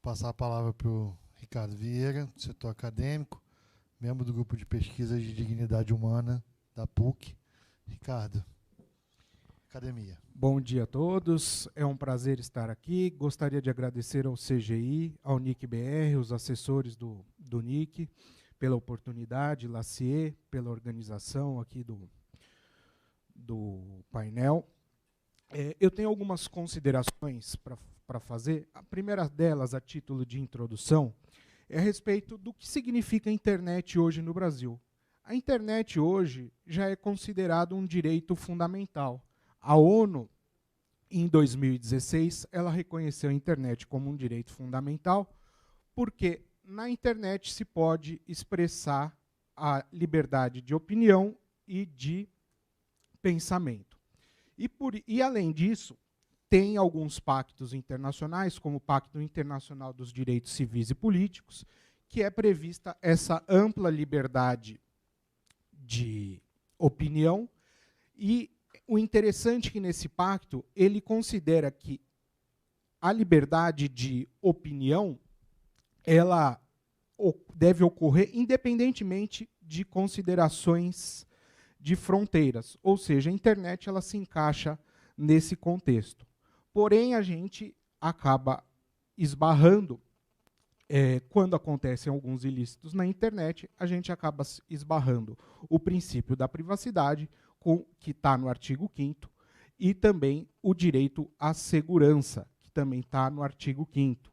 passar a palavra para o Ricardo Vieira, do setor acadêmico, membro do grupo de pesquisa de dignidade humana da PUC. Ricardo, academia. Bom dia a todos, é um prazer estar aqui. Gostaria de agradecer ao CGI, ao NIC-BR, os assessores do NIC, pela oportunidade, Lacier, pela organização aqui do painel. Eu tenho algumas considerações para fazer. A primeira delas, a título de introdução, é a respeito do que significa a internet hoje no Brasil. A internet hoje já é considerado um direito fundamental. A ONU, em 2016, ela reconheceu a internet como um direito fundamental, porque na internet se pode expressar a liberdade de opinião e de pensamento. E além disso, tem alguns pactos internacionais, como o Pacto Internacional dos Direitos Civis e Políticos, que é prevista essa ampla liberdade de opinião. E o interessante é que nesse pacto ele considera que a liberdade de opinião ela deve ocorrer independentemente de considerações de fronteiras, ou seja, a internet ela se encaixa nesse contexto. Porém, a gente acaba esbarrando, quando acontecem alguns ilícitos na internet, a gente acaba esbarrando o princípio da privacidade, que está no artigo 5º, e também o direito à segurança, que também está no artigo 5º,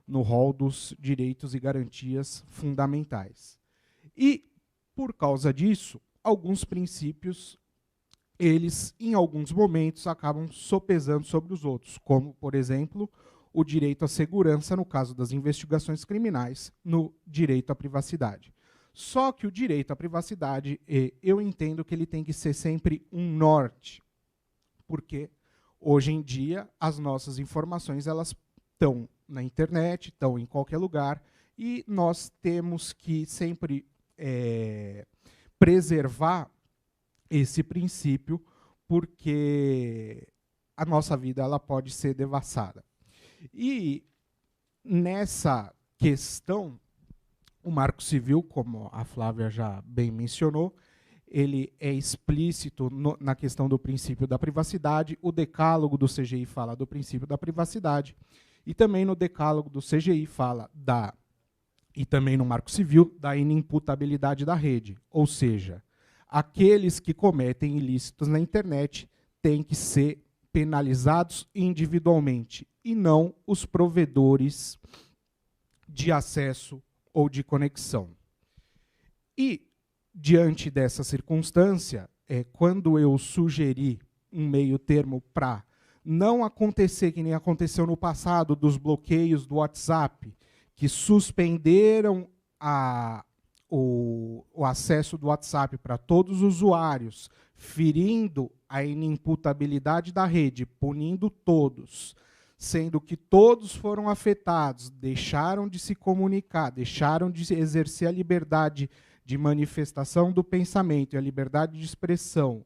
no rol dos direitos e garantias fundamentais. E, por causa disso, alguns princípios, eles, em alguns momentos, acabam sopesando sobre os outros, como, por exemplo, o direito à segurança no caso das investigações criminais, no direito à privacidade. Só que o direito à privacidade, eu entendo que ele tem que ser sempre um norte, porque, hoje em dia, as nossas informações elas estão na internet, estão em qualquer lugar, e nós temos que sempre preservar esse princípio, porque a nossa vida ela pode ser devassada. E nessa questão, o Marco Civil, como a Flávia já bem mencionou, ele é explícito na questão do princípio da privacidade. O decálogo do CGI fala do princípio da privacidade, e também no decálogo do CGI fala e também no Marco Civil, da inimputabilidade da rede, ou seja, aqueles que cometem ilícitos na internet têm que ser penalizados individualmente, e não os provedores de acesso ou de conexão. E, diante dessa circunstância, quando eu sugeri um meio termo para não acontecer que nem aconteceu no passado, dos bloqueios do WhatsApp, que suspenderam o acesso do WhatsApp para todos os usuários, ferindo a inimputabilidade da rede, punindo todos, sendo que todos foram afetados, deixaram de se comunicar, deixaram de exercer a liberdade de manifestação do pensamento e a liberdade de expressão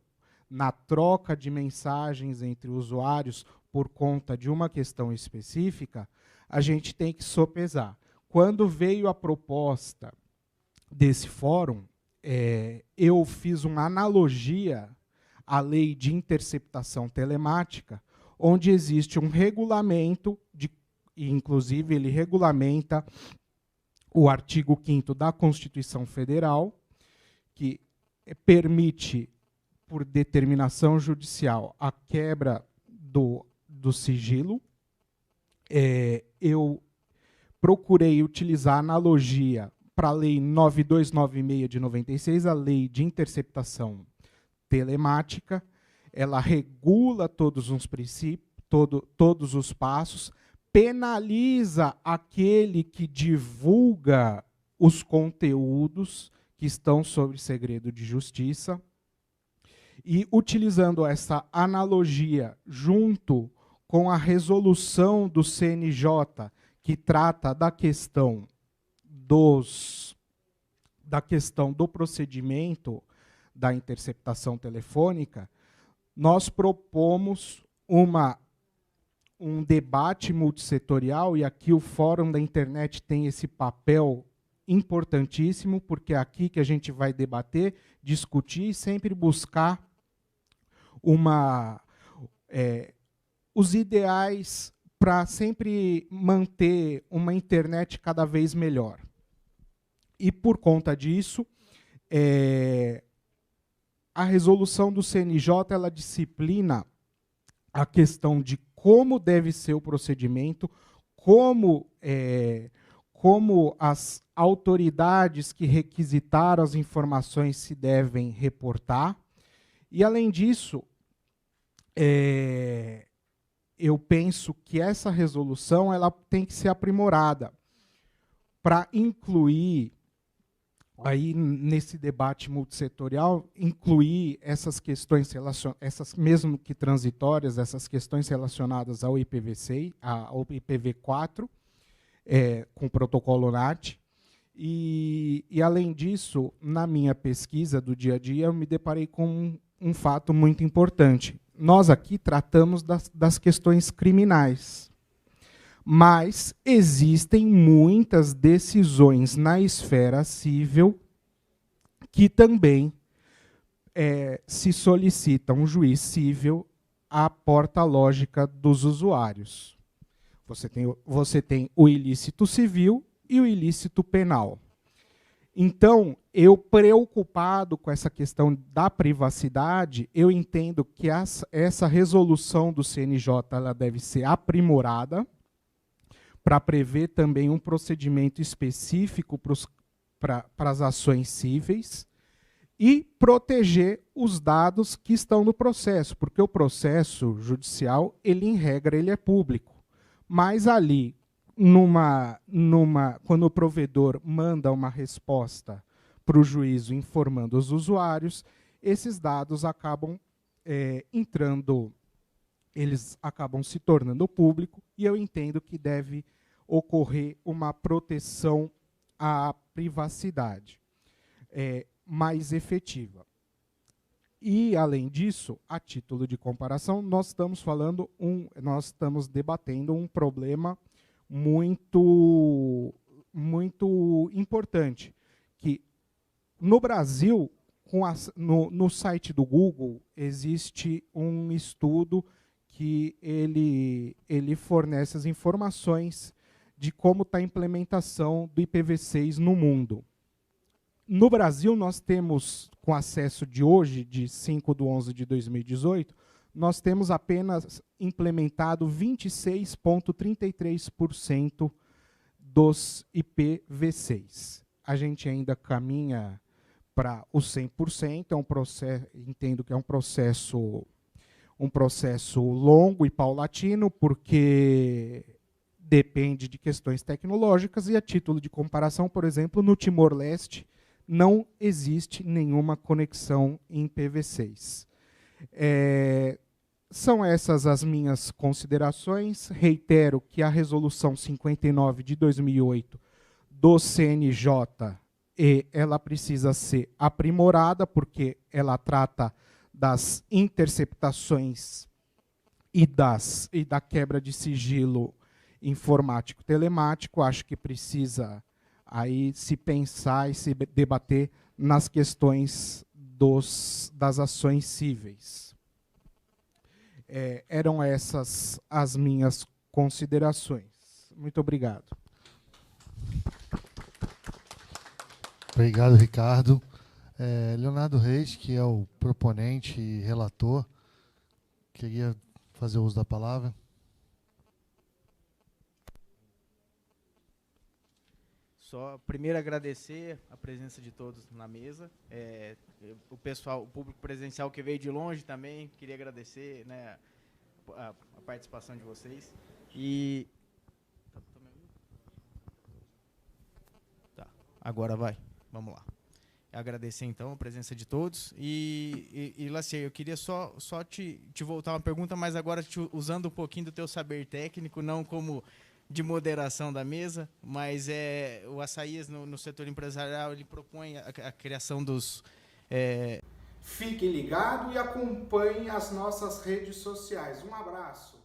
na troca de mensagens entre usuários por conta de uma questão específica, a gente tem que sopesar. Quando veio a proposta desse fórum, eu fiz uma analogia à lei de interceptação telemática, onde existe um regulamento, e inclusive ele regulamenta o artigo 5º da Constituição Federal, que permite, por determinação judicial, a quebra do sigilo. Eu procurei utilizar a analogia para a Lei 9296 de 96, a Lei de Interceptação Telemática. Ela regula todos os princípios, todos os passos, penaliza aquele que divulga os conteúdos que estão sob segredo de justiça. E, utilizando essa analogia junto com a resolução do CNJ, que trata da questão do procedimento da interceptação telefônica, nós propomos um debate multissetorial, e aqui o Fórum da Internet tem esse papel importantíssimo, porque é aqui que a gente vai debater, discutir e sempre buscar os ideais para sempre manter uma internet cada vez melhor. E, por conta disso, a resolução do CNJ ela disciplina a questão de como deve ser o procedimento, como as autoridades que requisitaram as informações se devem reportar. E, além disso, eu penso que essa resolução ela tem que ser aprimorada para incluir, aí nesse debate multissetorial, incluir essas questões, essas mesmo que transitórias, essas questões relacionadas ao IPv6, ao IPv4, com o protocolo NAT. E, além disso, na minha pesquisa do dia a dia, eu me deparei com um fato muito importante. Nós aqui tratamos das questões criminais, mas existem muitas decisões na esfera civil que também se solicita um juiz civil à porta lógica dos usuários. Você tem o ilícito civil e o ilícito penal. Então, eu, preocupado com essa questão da privacidade, eu entendo que essa resolução do CNJ ela deve ser aprimorada para prever também um procedimento específico para as ações cíveis e proteger os dados que estão no processo, porque o processo judicial, ele, em regra, ele é público. Mas ali, quando o provedor manda uma resposta para o juízo informando os usuários, esses dados acabam eles acabam se tornando público, e eu entendo que deve ocorrer uma proteção à privacidade mais efetiva. E, além disso, a título de comparação, nós estamos debatendo um problema muito importante, que no Brasil, no site do Google, existe um estudo que ele fornece as informações de como está a implementação do IPv6 no mundo. No Brasil, nós temos, com acesso de hoje, de 5/11/2018, nós temos apenas implementado 26,33% dos IPv6. A gente ainda caminha para os 100%, entendo que é um processo longo e paulatino, porque depende de questões tecnológicas, e, a título de comparação, por exemplo, no Timor-Leste, não existe nenhuma conexão em IPv6. São essas as minhas considerações. Reitero que a Resolução 59 de 2008 do CNJ ela precisa ser aprimorada, porque ela trata das interceptações e da quebra de sigilo informático telemático. Acho que precisa aí se pensar e se debater nas questões das ações cíveis. Eram essas as minhas considerações. Muito obrigado. Obrigado, Ricardo. Leonardo Reis, que é o proponente e relator, queria fazer uso da palavra. Só primeiro agradecer a presença de todos na mesa, o público presencial que veio de longe também, queria agradecer, né, a participação de vocês. E tá, agora vai, vamos lá. Agradecer então a presença de todos e Lacier, eu queria só te voltar uma pergunta, mas agora usando um pouquinho do teu saber técnico, não como de moderação da mesa, mas o Açaías, no setor empresarial, ele propõe a criação dos... Fique ligado e acompanhe as nossas redes sociais. Um abraço.